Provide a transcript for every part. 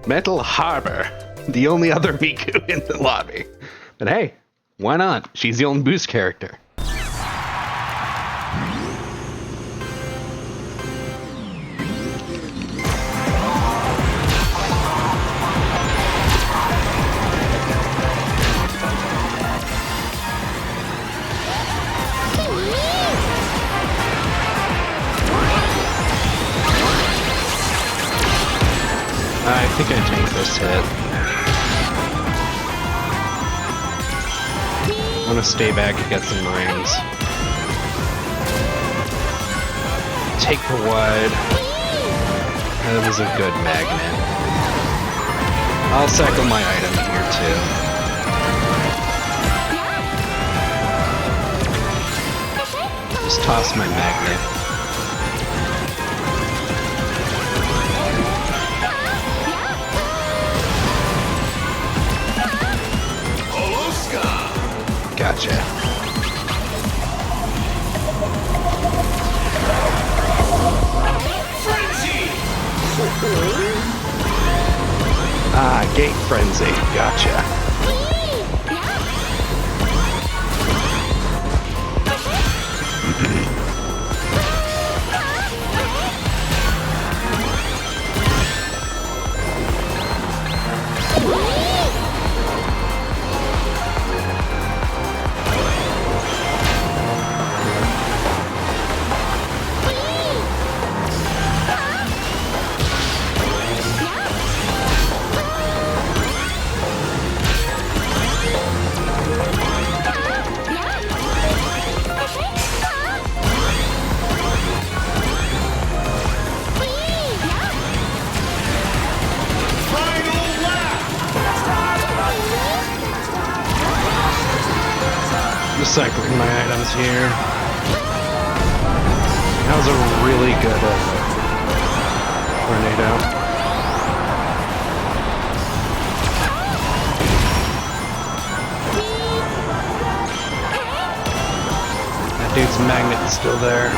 Metal Harbor, the only other Miku in the lobby. But hey, why not? She's the only boost character. I think I take this hit. I'm gonna stay back and get some rings. Take the wide. That was a good magnet. I'll cycle my item here too. Just toss my magnet. Gotcha. Frenzy! Ah, Gate Frenzy. Gotcha. Recycling my items here. That was a really good tornado. That dude's magnet is still there.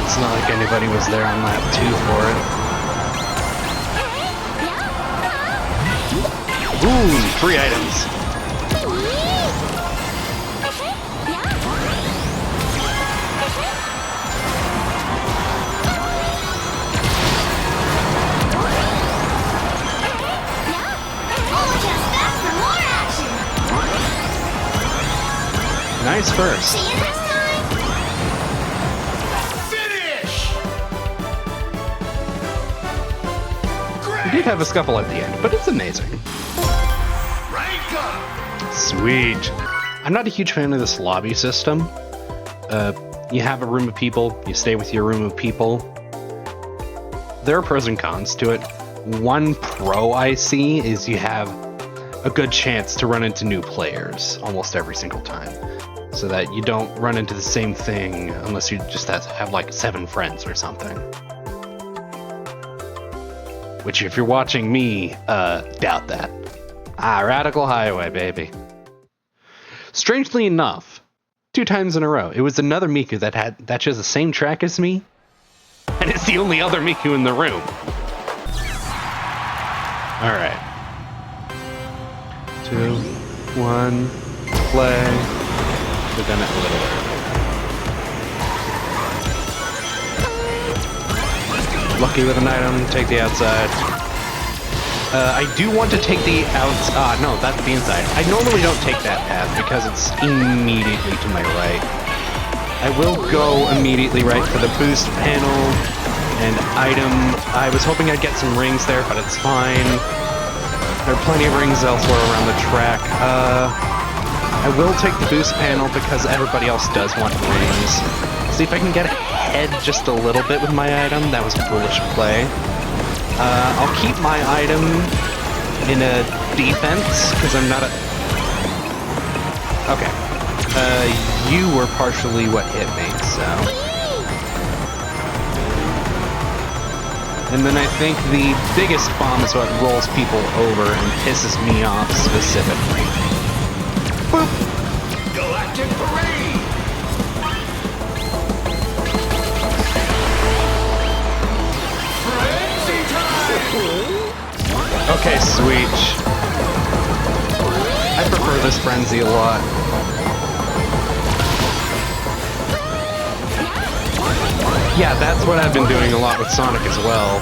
It's not like anybody was there on lap 2 for it. Ooh, 3 items. Nice first. See you next time. Finish! We did have a scuffle at the end, but it's amazing. Rank up! Sweet. I'm not a huge fan of this lobby system. You have a room of people, you stay with your room of people. There are pros and cons to it. One pro I see is you have a good chance to run into new players almost every single time. So that you don't run into the same thing unless you just have like 7 friends or something. Which, if you're watching me, doubt that. Ah, Radical Highway, baby. Strangely enough, 2 times in a row, it was another Miku that chose the same track as me, and it's the only other Miku in the room. Alright. 2, 1, play. We've done it a little early. Lucky with an item, take the outside. I do want to take the outside. No, that's the inside. I normally don't take that path because it's immediately to my right. I will go immediately right for the boost panel and item. I was hoping I'd get some rings there, but it's fine. There are plenty of rings elsewhere around the track. I will take the boost panel because everybody else does want rings. See if I can get ahead just a little bit with my item. That was a foolish play. I'll keep my item in a defense because I'm not a... Okay. You were partially what hit me, so... And then I think the biggest bomb is what rolls people over and pisses me off specifically. Boop! Galactic Parade! Frenzy time! Okay, sweet. I prefer this frenzy a lot. Yeah, that's what I've been doing a lot with Sonic as well.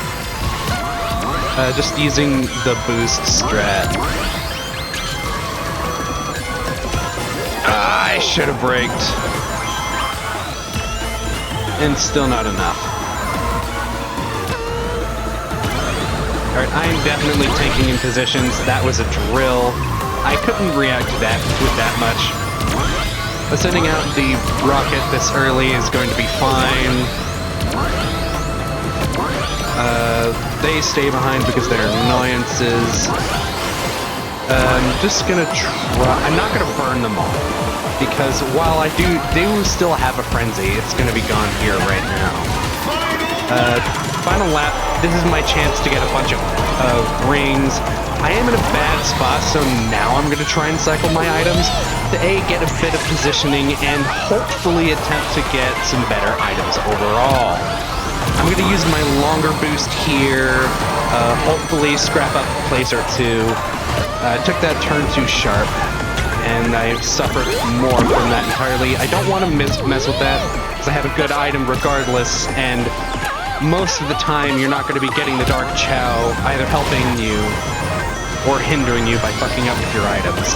Just using the boost strat. I should have braked. And still not enough. Alright, I am definitely taking in positions. That was a drill. I couldn't react to that with that much. But sending out the rocket this early is going to be fine. They stay behind because they're annoyances. Just gonna try. I'm not gonna burn them all because while I do still have a frenzy, it's gonna be gone here right now. Final lap. This is my chance to get a bunch of rings. I am in a bad spot, so now I'm gonna try and cycle my items to get a bit of positioning and hopefully attempt to get some better items overall. I'm going to use my longer boost here, hopefully scrap up a place or two. I took that turn too sharp, and I suffered more from that entirely. I don't want to mess with that, because I have a good item regardless, and most of the time you're not going to be getting the Dark Chow either helping you or hindering you by fucking up with your items.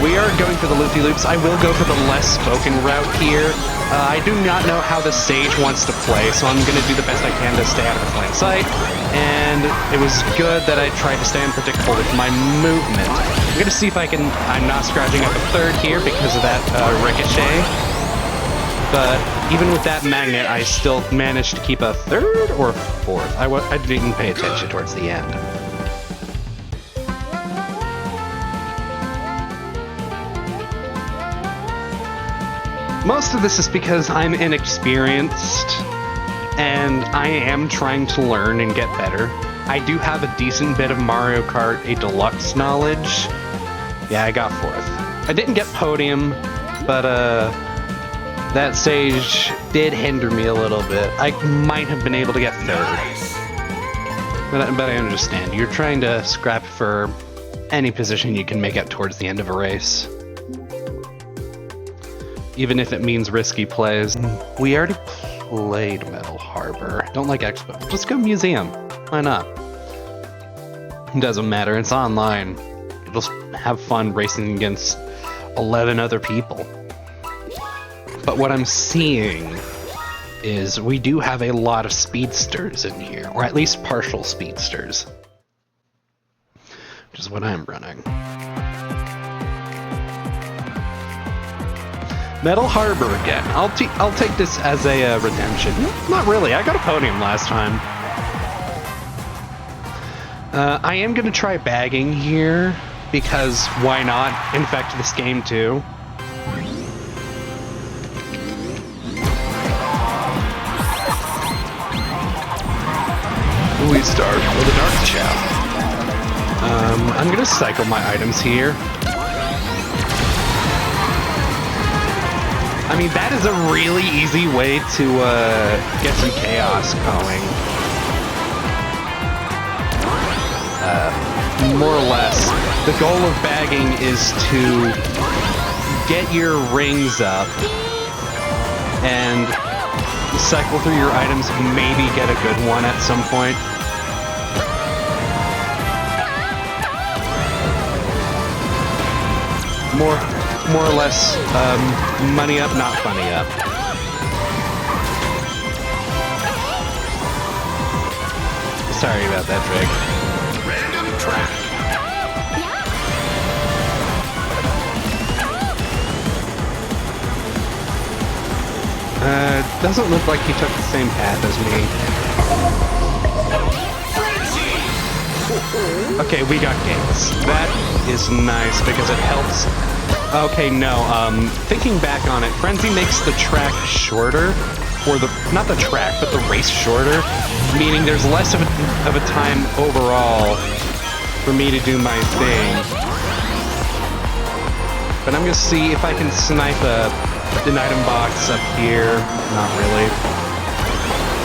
We are going for the loopy-loops. I will go for the less spoken route here. I do not know how the stage wants to play, so I'm going to do the best I can to stay out of its line of sight. And it was good that I tried to stay unpredictable with my movement. I'm going to see if I can... I'm not scratching up a third here because of that ricochet. But even with that magnet, I still managed to keep a third or fourth. I didn't pay attention towards the end. Most of this is because I'm inexperienced, and I am trying to learn and get better. I do have a decent bit of Mario Kart, a deluxe knowledge. Yeah, I got fourth. I didn't get podium, but that stage did hinder me a little bit. I might have been able to get third. But I understand. You're trying to scrap for any position you can make it towards the end of a race. Even if it means risky plays. We already played Metal Harbor. Don't like Expo. Just go Museum. Why not? It doesn't matter. It's online. Just have fun racing against 11 other people. But what I'm seeing is we do have a lot of speedsters in here, or at least partial speedsters, which is what I'm running. Metal Harbor again. I'll take this as a redemption. Not really. I got a podium last time. I am going to try bagging here because why not? Infect this game too. We start with a Dark Chow. I'm going to cycle my items here. I mean, that is a really easy way to get some chaos going. More or less, the goal of bagging is to get your rings up and cycle through your items, maybe get a good one at some point. More or less, money up, not funny up. Sorry about that, Drake. Random track. Doesn't look like he took the same path as me. Okay, we got gates. That is nice because it helps. Okay, no, thinking back on it, Frenzy makes the track shorter, or not the track, but the race shorter, meaning there's less of a time overall for me to do my thing. But I'm gonna see if I can snipe an item box up here. Not really.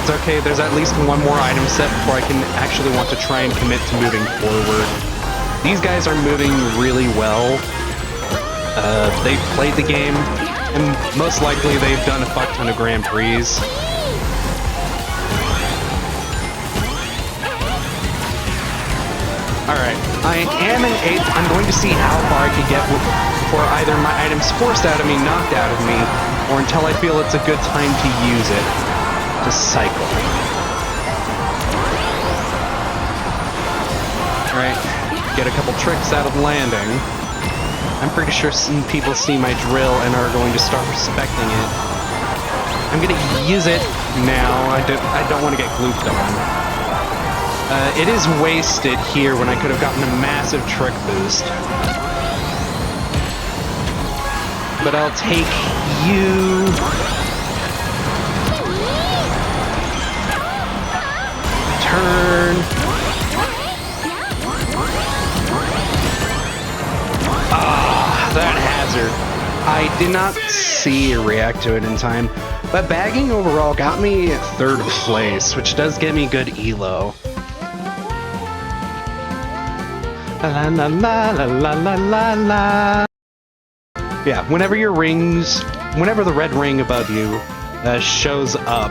It's okay, there's at least one more item set before I can actually want to try and commit to moving forward. These guys are moving really well. They've played the game, and most likely they've done a fuck ton of Grand Prix. Alright, I am an 8th. I'm going to see how far I can get before either my item's forced out of me, knocked out of me, or until I feel it's a good time to use it to cycle. Alright, get a couple tricks out of landing. I'm pretty sure some people see my drill and are going to start respecting it. I'm gonna use it now. I don't want to get glooped on. It is wasted here when I could have gotten a massive trick boost. But I'll take you. Turn. Ah, that hazard. I did not see or react to it in time, but bagging overall got me 3rd place, which does get me good elo. La la la la la la la la. Yeah, whenever the red ring above you shows up,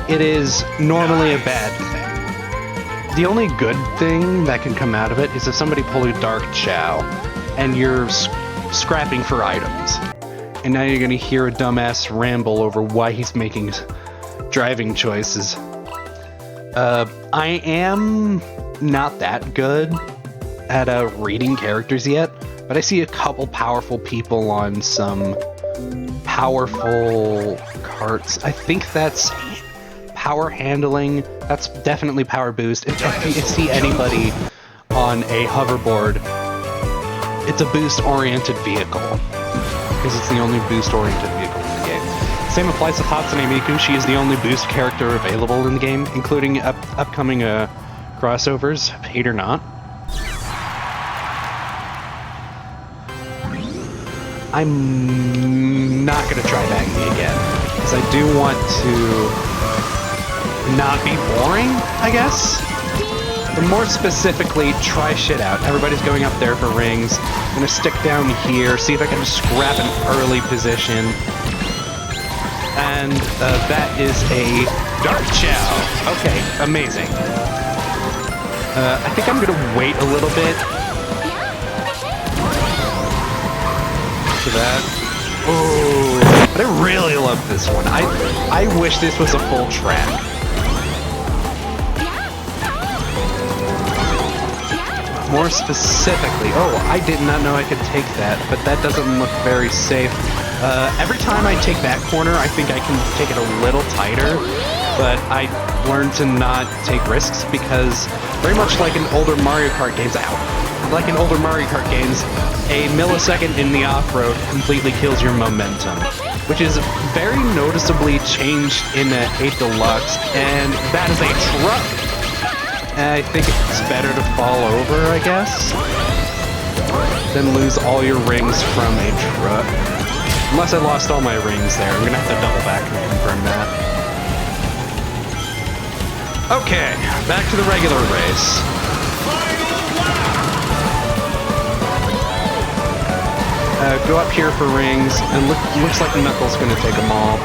it is normally a bad thing. The only good thing that can come out of it is if somebody pulls a Dark Chow, and you're scrapping for items. And now you're gonna hear a dumbass ramble over why he's making driving choices. I am not that good at reading characters yet, but I see a couple powerful people on some powerful carts. I think that's power handling. That's definitely power boost. If you see anybody on a hoverboard, it's a boost-oriented vehicle, because it's the only boost-oriented vehicle in the game. Same applies to Hatsune Miku. She is the only boost character available in the game, including upcoming crossovers, paid or not. I'm not going to try bagging again, because I do want to not be boring, I guess? But more specifically, try shit out. Everybody's going up there for rings. I'm going to stick down here, see if I can scrap an early position. And that is a Dark Chow. Okay, amazing. I think I'm going to wait a little bit for that. Oh, but I really love this one. I wish this was a full track. More specifically, oh, I did not know I could take that, but that doesn't look very safe. Every time I take that corner, I think I can take it a little tighter, but I learned to not take risks because very much like in older Mario Kart games, like in older Mario Kart games, a millisecond in the off-road completely kills your momentum, which is very noticeably changed in 8 Deluxe, and that is a truck. I think it's better to fall over, I guess, than lose all your rings from a truck. Unless I lost all my rings there. I'm gonna have to double back and confirm that. Okay, back to the regular race. Go up here for rings, and looks like Knuckles gonna take them all.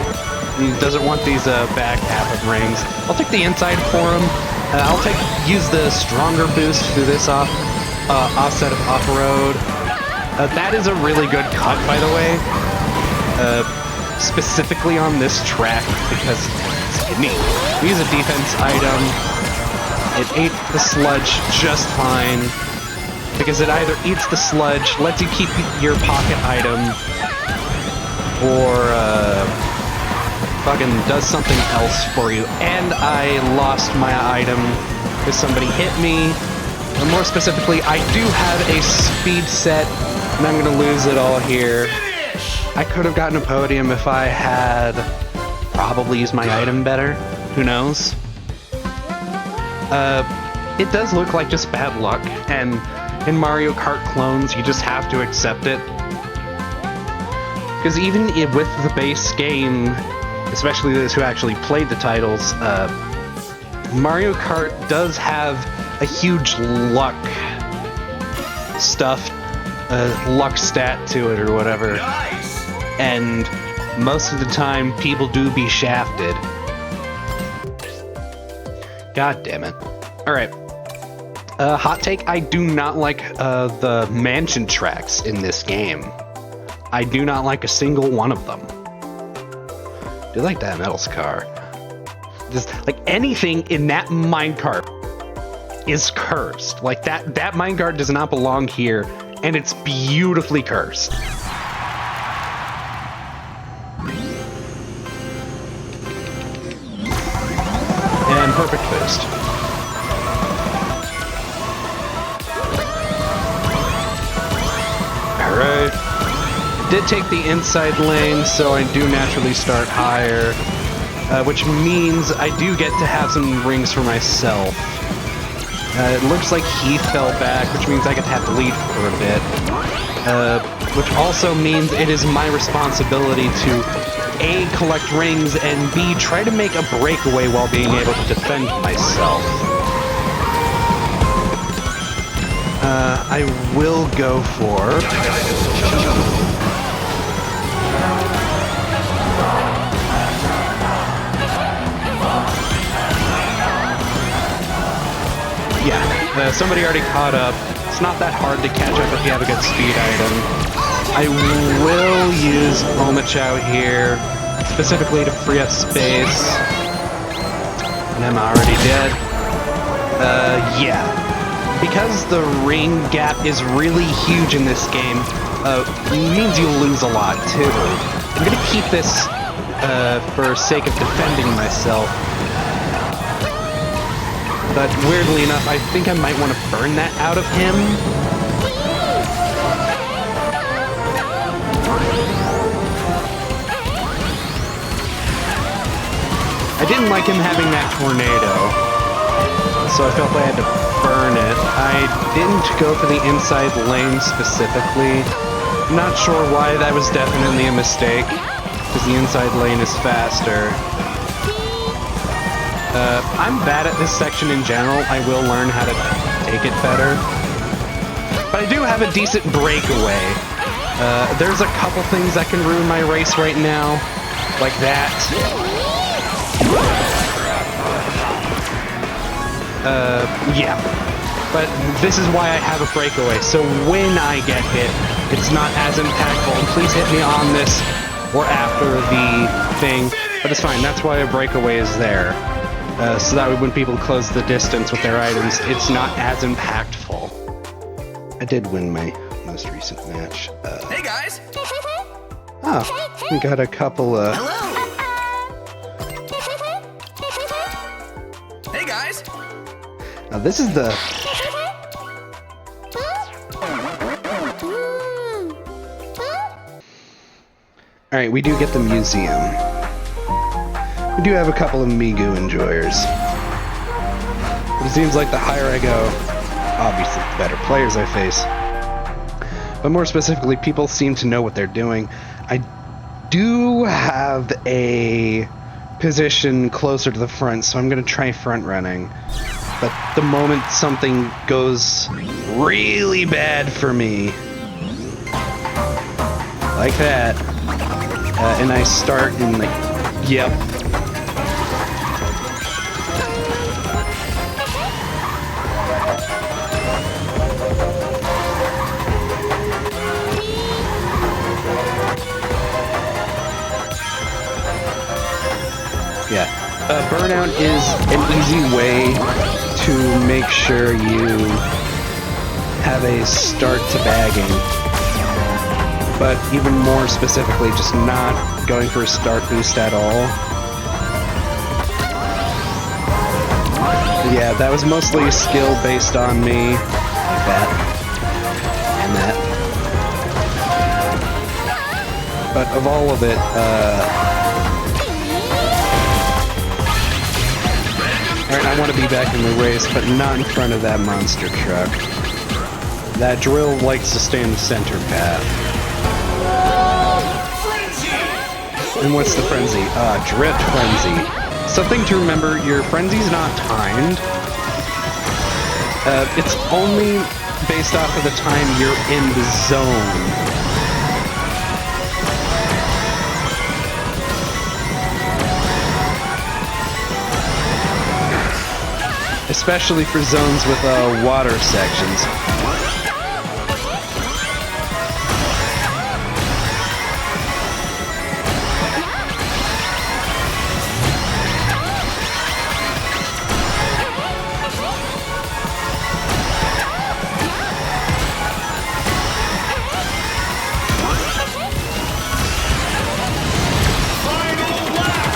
He doesn't want these back half of rings. I'll take the inside for him. I'll use the stronger boost through this offset of off-road. That is a really good cut, by the way. Specifically on this track, because it's neat. We use a defense item. It ate the sludge just fine, because it either eats the sludge, lets you keep your pocket item, or fucking does something else for you. And I lost my item because somebody hit me. And more specifically, I do have a speed set, and I'm gonna lose it all here. I could have gotten a podium if I had probably used my item better. Who knows? It does look like just bad luck, and in Mario Kart clones, you just have to accept it. Because even with the base game, especially those who actually played the titles, Mario Kart does have a huge luck stuff, luck stat to it or whatever. Nice. And most of the time, people do be shafted. God damn it. Alright. Hot take, I do not like the mansion tracks in this game. I do not like a single one of them. Do like that Metals car. Just, like, anything in that minecart is cursed. Like, that minecart does not belong here, and it's beautifully cursed. And perfect boost. Alright. Did take the inside lane, so I do naturally start higher. Which means I do get to have some rings for myself. It looks like he fell back, which means I get to have the lead for a bit. Which also means it is my responsibility to A, collect rings, and B, try to make a breakaway while being able to defend myself. I will go for... Yeah, somebody already caught up. It's not that hard to catch up if you have a good speed item. I will use Omochao here, specifically to free up space. And I'm already dead. Yeah. Because the ring gap is really huge in this game, means you'll lose a lot, too. I'm gonna keep this, for sake of defending myself. But weirdly enough, I think I might want to burn that out of him. I didn't like him having that tornado, so I felt I had to burn it. I didn't go for the inside lane specifically. Not sure why, that was definitely a mistake, because the inside lane is faster. I'm bad at this section in general. I will learn how to take it better. But I do have a decent breakaway. There's a couple things that can ruin my race right now. Like that. Yeah. But this is why I have a breakaway. So when I get hit, it's not as impactful. And please hit me on this or after the thing. But it's fine. That's why a breakaway is there. So that way when people close the distance with their items, it's not as impactful. I did win my most recent match. Hey guys! Oh, we got a couple, Hello! Hey guys! Now this is the... Alright, we do get the museum. We do have a couple of Migu enjoyers. But it seems like the higher I go, obviously the better players I face. But more specifically, people seem to know what they're doing. I do have a position closer to the front, so I'm going to try front running. But the moment something goes really bad for me, like that, and I start in like, yep. Yeah, burnout is an easy way to make sure you have a start to bagging, but even more specifically, just not going for a start boost at all. Yeah, that was mostly a skill based on me, like that, and that. But of all of it, alright, I want to be back in the race, but not in front of that monster truck. That drill likes to stay in the center path. And what's the frenzy? Drift frenzy. Something to remember, your frenzy's not timed. It's only based off of the time you're in the zone. Especially for zones with water sections.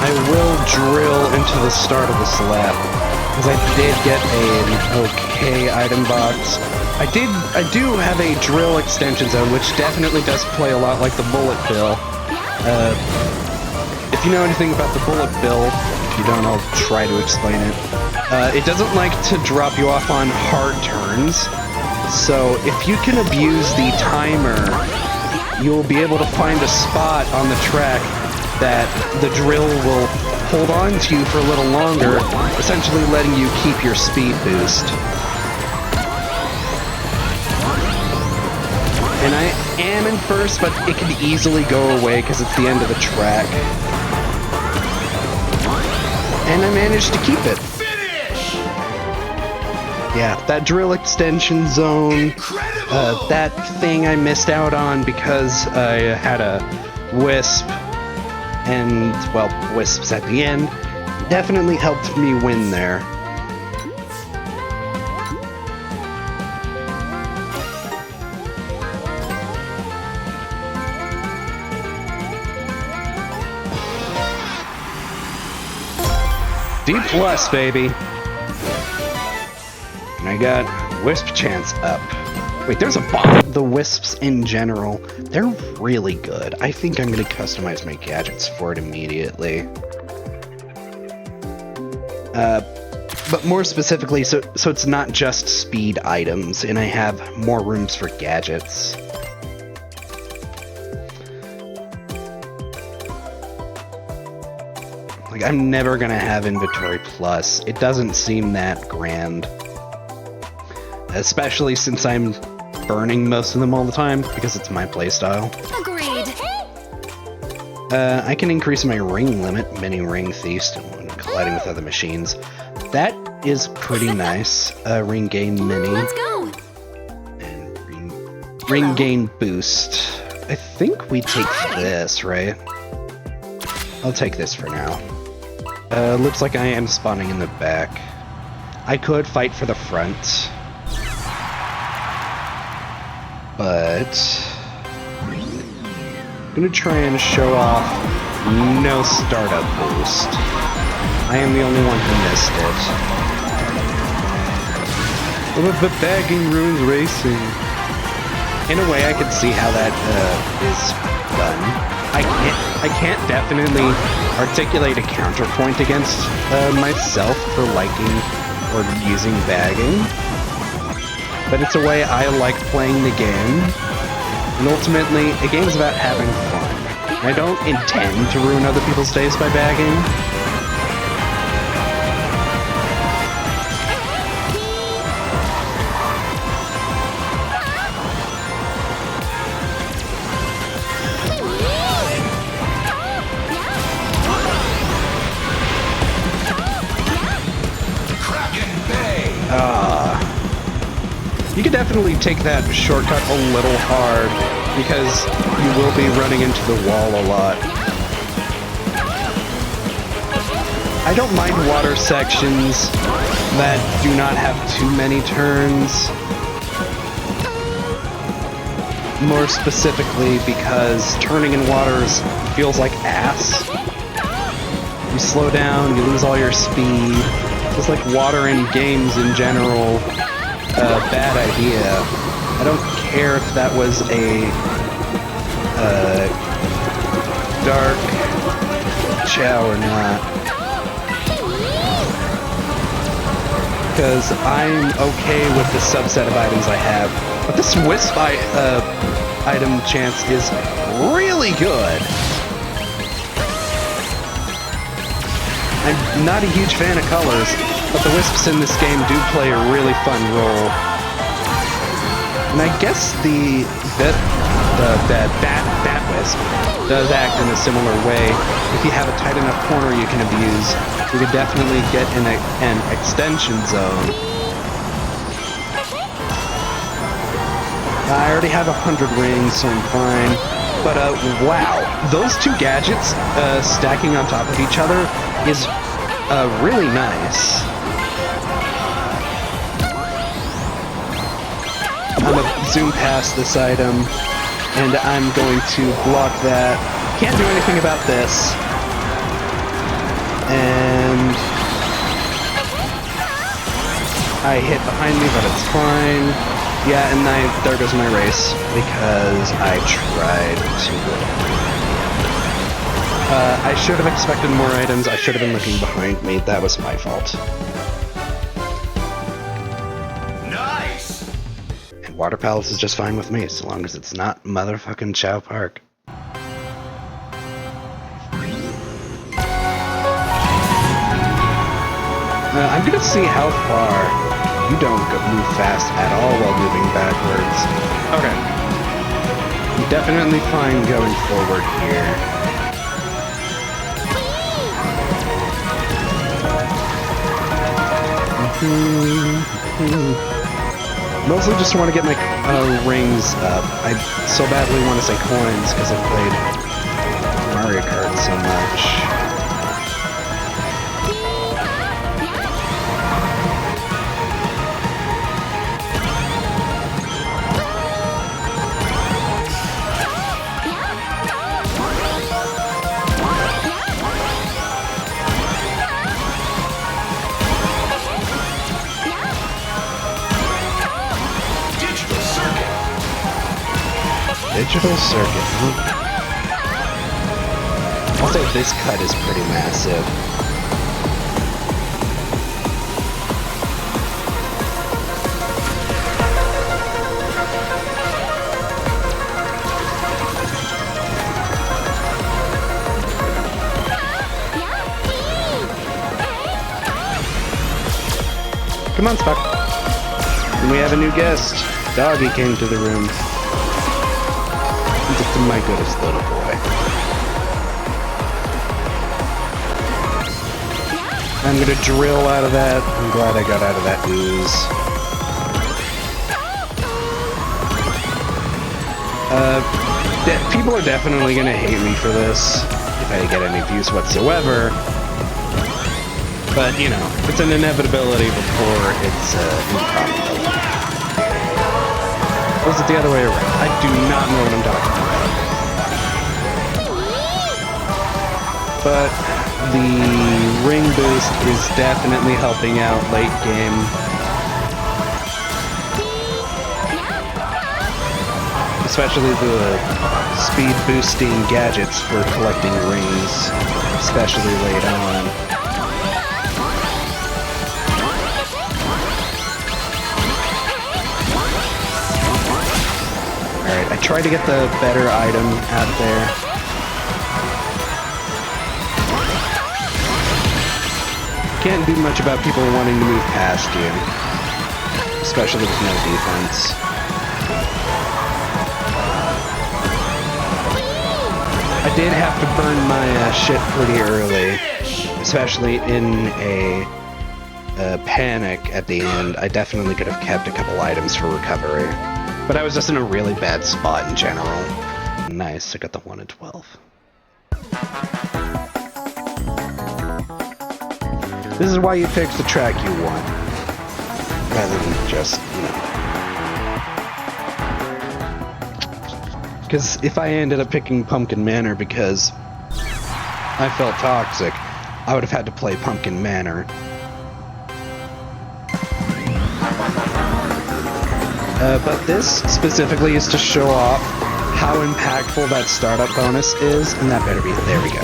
I will drill into the start of this lap, because I did get an okay item box. I do have a drill extension zone, which definitely does play a lot like the bullet bill. If you know anything about the bullet bill, if you don't, I'll try to explain it. It doesn't like to drop you off on hard turns, so if you can abuse the timer, you'll be able to find a spot on the track that the drill will hold on to you for a little longer, essentially letting you keep your speed boost. And I am in first, but it can easily go away because it's the end of the track. And I managed to keep it. Yeah, that drill extension zone, that thing I missed out on because I had a wisp, and, well, wisps at the end, definitely helped me win there. D+, baby! And I got Wisp Chance up. Wait, there's a bomb! The Wisps in general, they're really good. I think I'm gonna customize my gadgets for it immediately. But more specifically, so it's not just speed items, and I have more rooms for gadgets. Like, I'm never gonna have Inventory Plus. It doesn't seem that grand. Especially since I'm burning most of them all the time, because it's my playstyle. Agreed. I can increase my ring limit, mini ring feast, when colliding with other machines. That is pretty nice. Ring gain mini. Let's go. And ring gain boost. I think we take this, right? I'll take this for now. Looks like I am spawning in the back. I could fight for the front, but I'm gonna try and show off no startup boost. I am the only one who missed it. The bagging ruins racing. In a way, I could see how that is done. I can't definitely articulate a counterpoint against myself for liking or using bagging, but it's a way I like playing the game, and ultimately, a game's about having fun. I don't intend to ruin other people's days by bagging. You can definitely take that shortcut a little hard, because you will be running into the wall a lot. I don't mind water sections that do not have too many turns. More specifically because turning in waters feels like ass. You slow down, you lose all your speed. Just like water in games in general. Bad idea. I don't care if that was a dark chow or not, because I'm okay with the subset of items I have. But this Wisp item chance is really good. I'm not a huge fan of colors, but the wisps in this game do play a really fun role. And I guess the bat wisp does act in a similar way. If you have a tight enough corner you can abuse, you could definitely get in an extension zone. I already have 100 rings, so I'm fine. But wow, those two gadgets stacking on top of each other is really nice. I'm gonna zoom past this item, and I'm going to block that. Can't do anything about this. And I hit behind me, but it's fine. Yeah, and there goes my race, because I tried too good. I should have expected more items. I should have been looking behind me. That was my fault. Nice! And Water Palace is just fine with me, so long as it's not motherfucking Chow Park. I'm gonna see how far you don't move fast at all while moving backwards. Okay. I'm definitely fine going forward here. Mostly just want to get my rings up. I so badly want to say coins because I've played Mario Kart so much. Digital circuit, huh? Also, this cut is pretty massive. Come on, Spock. And we have a new guest. Doggy came to the room. Just my goodest little boy. I'm gonna drill out of that. I'm glad I got out of that ooze. People are definitely gonna hate me for this, if I get any views whatsoever. But, you know, it's an inevitability before it's improbability. Or is it the other way around? I do not know what I'm talking about. But the ring boost is definitely helping out late game. Especially the speed boosting gadgets for collecting rings, especially late on. Alright, I tried to get the better item out there. Can't do much about people wanting to move past you, especially with no defense. I did have to burn my shit pretty early, especially in a panic at the end. I definitely could have kept a couple items for recovery. But I was just in a really bad spot in general. Nice, I got the 1 in 12. This is why you pick the track you want, rather than just, you know. Because if I ended up picking Pumpkin Manor because I felt toxic, I would have had to play Pumpkin Manor. But this specifically is to show off how impactful that startup bonus is, and that better be. There we go.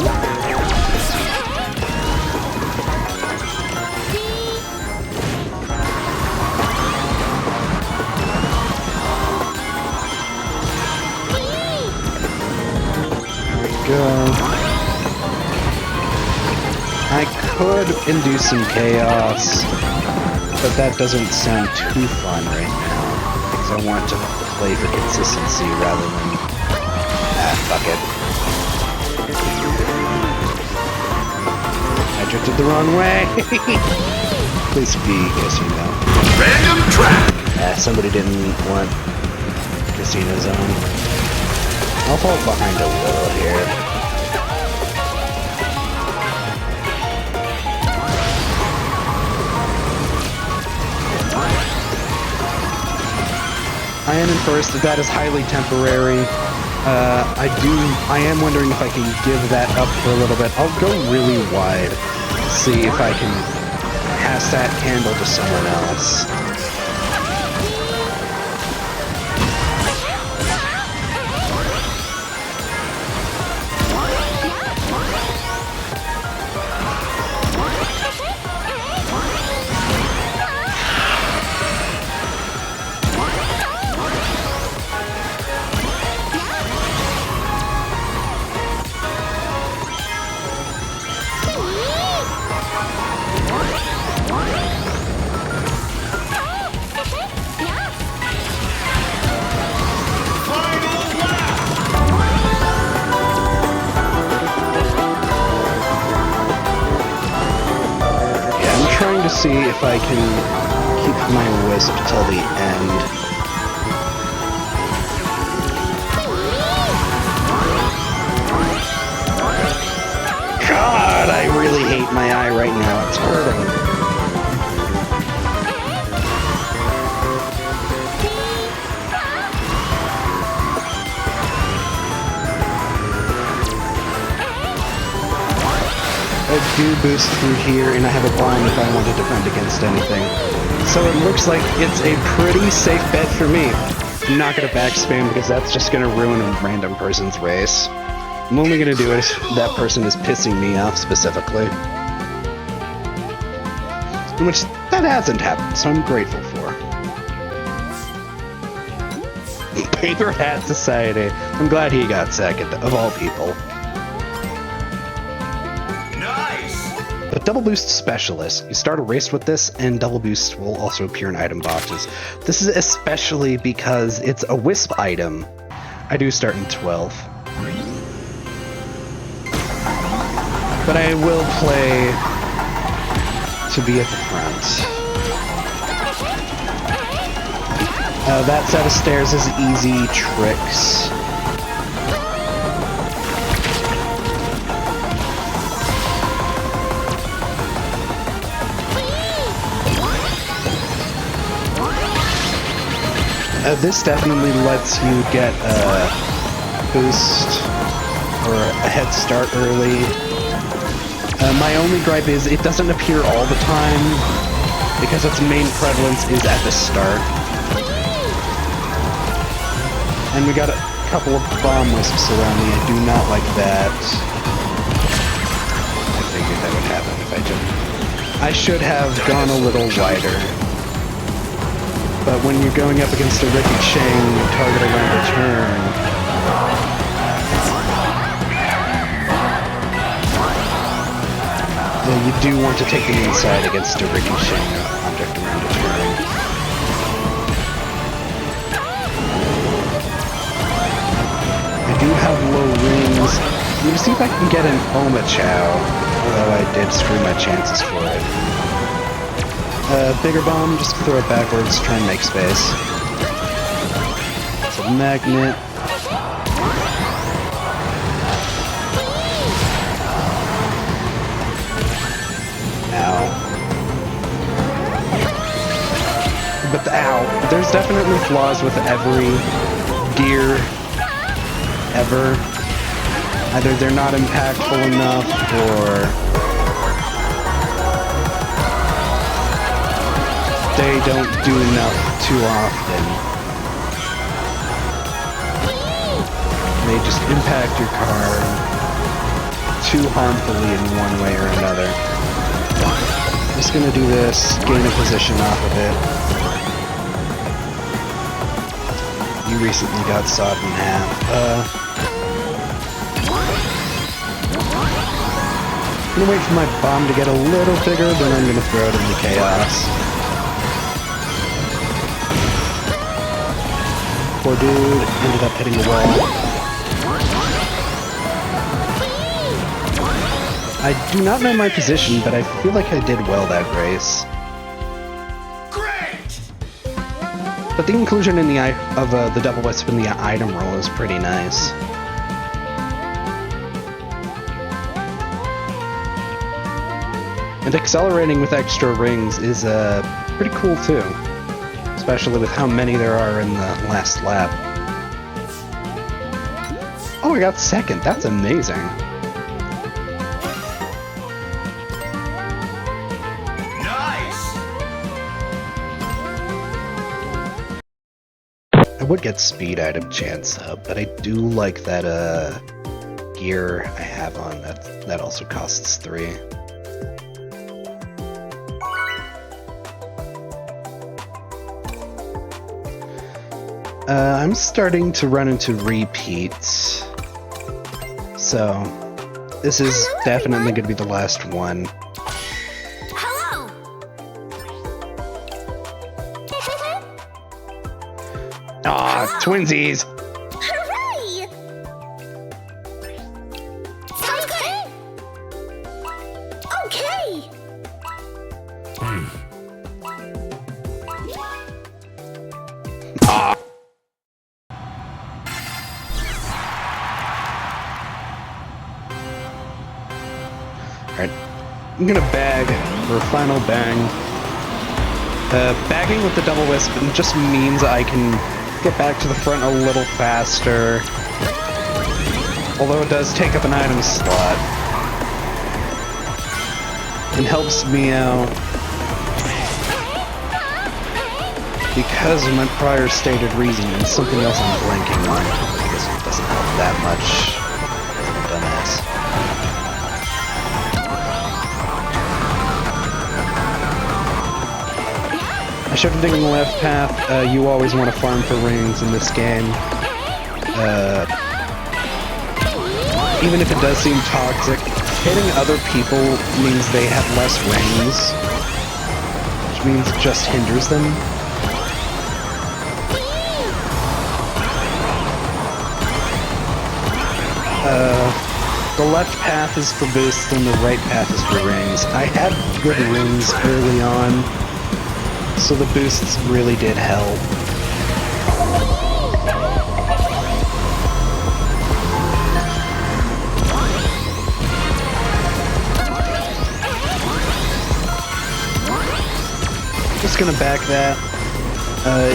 There we go. I could induce some chaos, but that doesn't sound too fun right now, because I want to play for consistency rather than... fuck it. I drifted the wrong way! Please be Casino. Random track. Somebody didn't want Casino Zone. I'll fall behind a little here. I am in first. That is highly temporary. I am wondering if I can give that up for a little bit. I'll go really wide. See if I can pass that handle to someone else. See if I can keep my wisp till the end. God, I really hate my eye right now. It's hurting. I do boost through here, and I have a bomb if I want to defend against anything. So it looks like it's a pretty safe bet for me. I'm not going to backspam because that's just going to ruin a random person's race. I'm only going to do it if that person is pissing me off specifically. Which, that hasn't happened, so I'm grateful for. Paper Hat Society. I'm glad he got second, of all people. But Double Boost Specialist. You start a race with this, and Double Boost will also appear in item boxes. This is especially because it's a Wisp item. I do start in 12th. But I will play to be at the front. That set of stairs is easy tricks. This definitely lets you get a boost or a head start early. My only gripe is it doesn't appear all the time because its main prevalence is at the start. And we got a couple of bomb wisps around me. I do not like that. I figured that would happen if I didn't. I should have gone a little wider. But when you're going up against a ricocheting target around the turn, then you do want to take the inside against a ricocheting object around a turn. I do have low rings. I'm going to see if I can get an Omochao, although I did screw my chances for it. Bigger bomb, just throw it backwards, try and make space. It's a magnet. Ow. But ow, there's definitely flaws with every gear ever. Either they're not impactful enough, or they don't do enough too often. They just impact your car too harmfully in one way or another. Just gonna do this, gain a position off of it. You recently got sawed in half. gonna wait for my bomb to get a little bigger, then I'm gonna throw it into chaos. Poor dude ended up hitting the wall. I do not know my position, but I feel like I did well that race. Great! But the inclusion in the double wisp in the item roll is pretty nice. And accelerating with extra rings is pretty cool too, especially with how many there are in the last lap. Oh, I got second. That's amazing. I would get speed item chance up, but I do like that gear I have on. That also costs 3. I'm starting to run into repeats, so this is definitely going to be the last one. Hello. Aw, twinsies! Hooray! Sounds good. Okay. Aw. Alright, I'm gonna bag for a final bang. Bagging with the double wisp just means I can get back to the front a little faster. Although it does take up an item slot. It helps me out because of my prior stated reason and something else I'm blanking on. I guess it doesn't help that much. I'm a dumbass. I should have taken the left path. You always want to farm for rings in this game. Even if it does seem toxic, hitting other people means they have less rings, which means it just hinders them. The left path is for boosts and the right path is for rings. I had good rings early on, so the boosts really did help. Just gonna back that.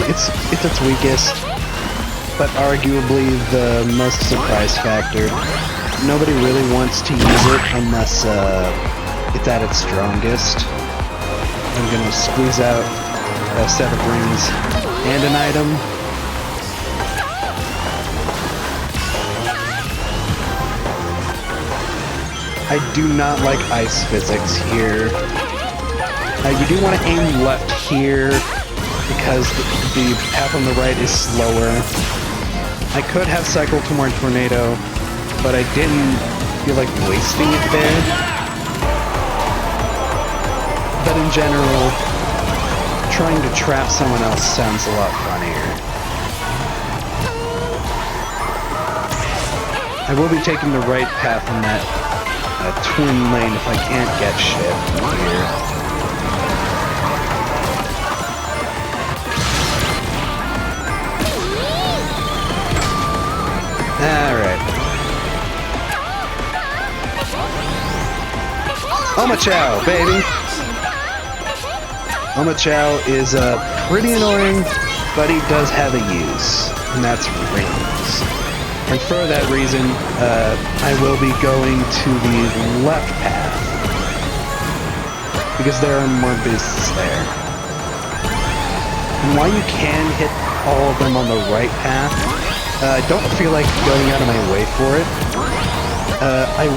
It's its weakest, but arguably the most surprise factor. Nobody really wants to use it unless it's at its strongest. I'm gonna squeeze out a set of rings and an item. I do not like ice physics here. You do want to aim left here because the path on the right is slower. I could have cycled to more tornado, but I didn't feel like wasting it there. But in general, trying to trap someone else sounds a lot funnier. I will be taking the right path in that twin lane if I can't get shit here. Alright. Omochao, baby! Omochao is pretty annoying, but he does have a use, and that's rings. And for that reason, I will be going to the left path, because there are more boosts there. And while you can hit all of them on the right path, I don't feel like going out of my way for it. I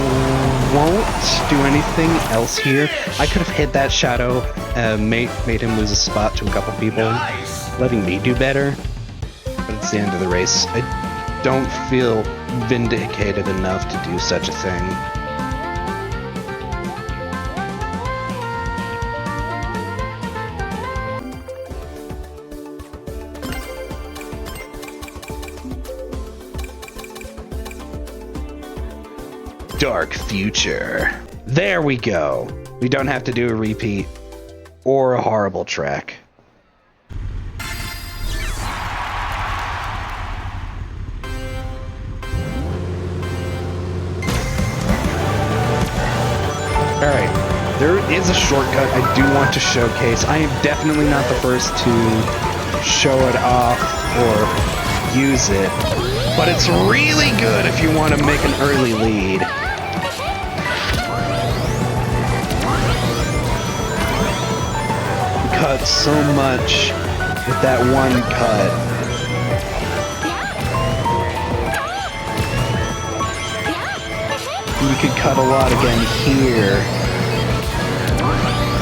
won't do anything else here. I could have hit that shadow, made him lose a spot to a couple people, letting me do better. But it's the end of the race. I don't feel vindicated enough to do such a thing. dark future. There we go. We don't have to do a repeat or a horrible track. Alright, there is a shortcut I do want to showcase. I am definitely not the first to show it off or use it, but it's really good if you want to make an early lead. You cut so much with that one cut. You could cut a lot again here.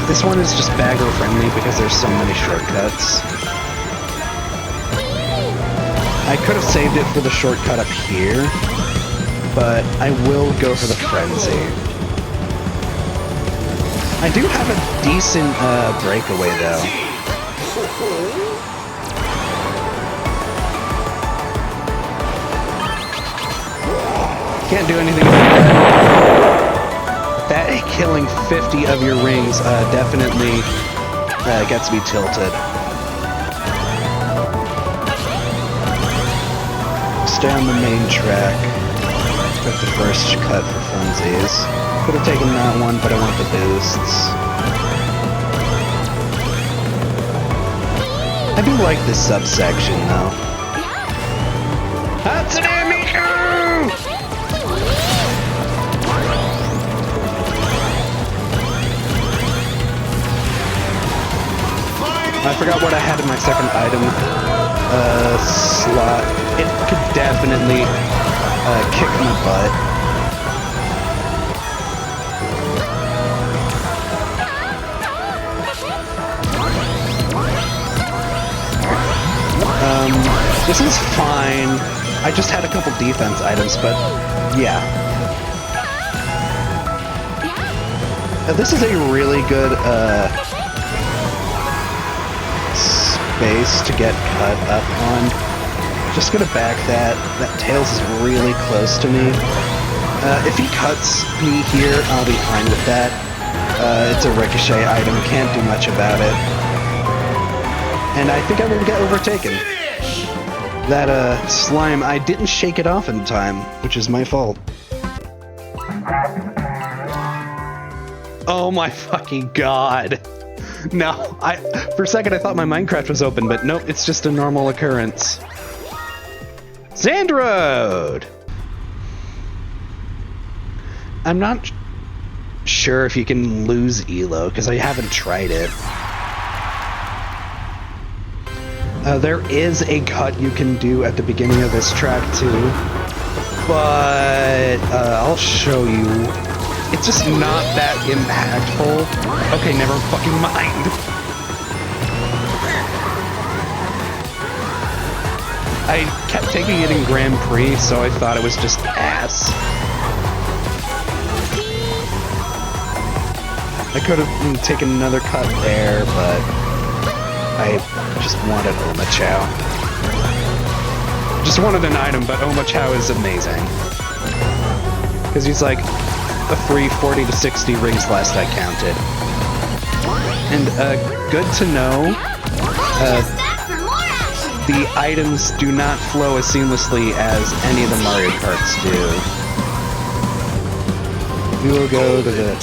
This one is just bagger friendly because there's so many shortcuts. I could have saved it for the shortcut up here, but I will go for the frenzy. I do have a decent breakaway though. Can't do anything about that. That killing 50 of your rings definitely gets me tilted. Stay on the main track. Took the first cut for funsies. Could have taken that one, but I want the boosts. I do like this subsection though. Hatsune Miku! I forgot what I had in my second item slot. It could definitely kick my butt. This is fine. I just had a couple defense items, but yeah. This is a really good space to get cut up on. Just gonna back that. That Tails is really close to me. If he cuts me here, I'll be fine with that. It's a ricochet item, can't do much about it. And I think I'm gonna get overtaken. That slime, I didn't shake it off in time, which is my fault. Oh my fucking god. No, for a second I thought my Minecraft was open, but nope, it's just a normal occurrence. Sandroad! I'm not sure if you can lose Elo, because I haven't tried it. There is a cut you can do at the beginning of this track too, but I'll show you. It's just not that impactful. Okay, never fucking mind. I kept taking it in Grand Prix, so I thought it was just ass. I could have taken another cut there, but I just wanted Omochao. Just wanted an item, but Omochao is amazing. Because he's like a free 40 to 60 rings last I counted. And good to know, the items do not flow as seamlessly as any of the Mario Karts do. We will go to the,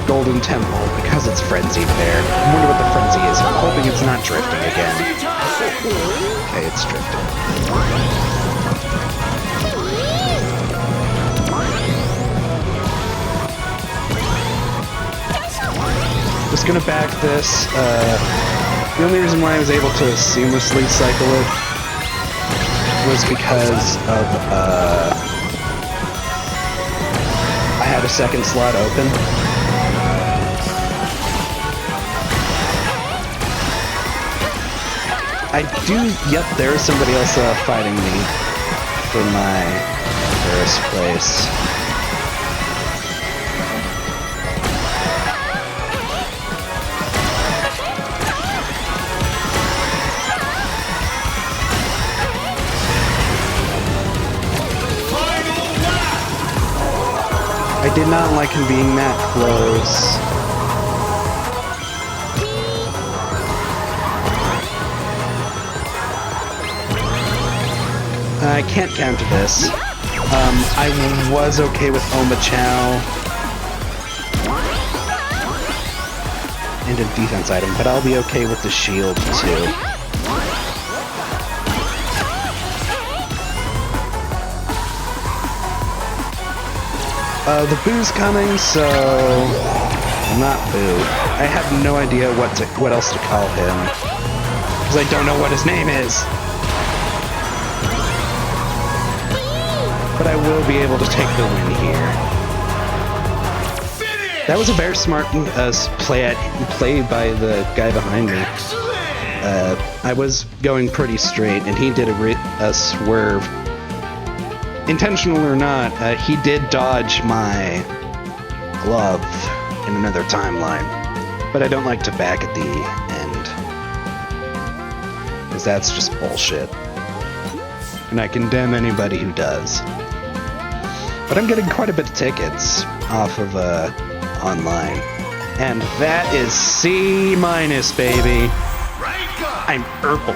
Golden Temple, because it's frenzied there. I wonder what the frenzy is. I'm hoping it's not drifting again. Okay, it's drifting. Just gonna back this. The only reason why I was able to seamlessly cycle it was because of, I had a second slot open. There's somebody else fighting me for my first place. I did not like him being that close. I can't counter this. I was okay with Oma Chow and a defense item, but I'll be okay with the shield too. The Boo's coming, so not Boo. I have no idea what else to call him because I don't know what his name is. But I will be able to take the win here. That was a very smart play by the guy behind me. I was going pretty straight, and he did a swerve. Intentional or not, he did dodge my glove in another timeline. But I don't like to back at the end, because that's just bullshit. And I condemn anybody who does. But I'm getting quite a bit of tickets off of online. And that is C-, baby. I'm Urkel.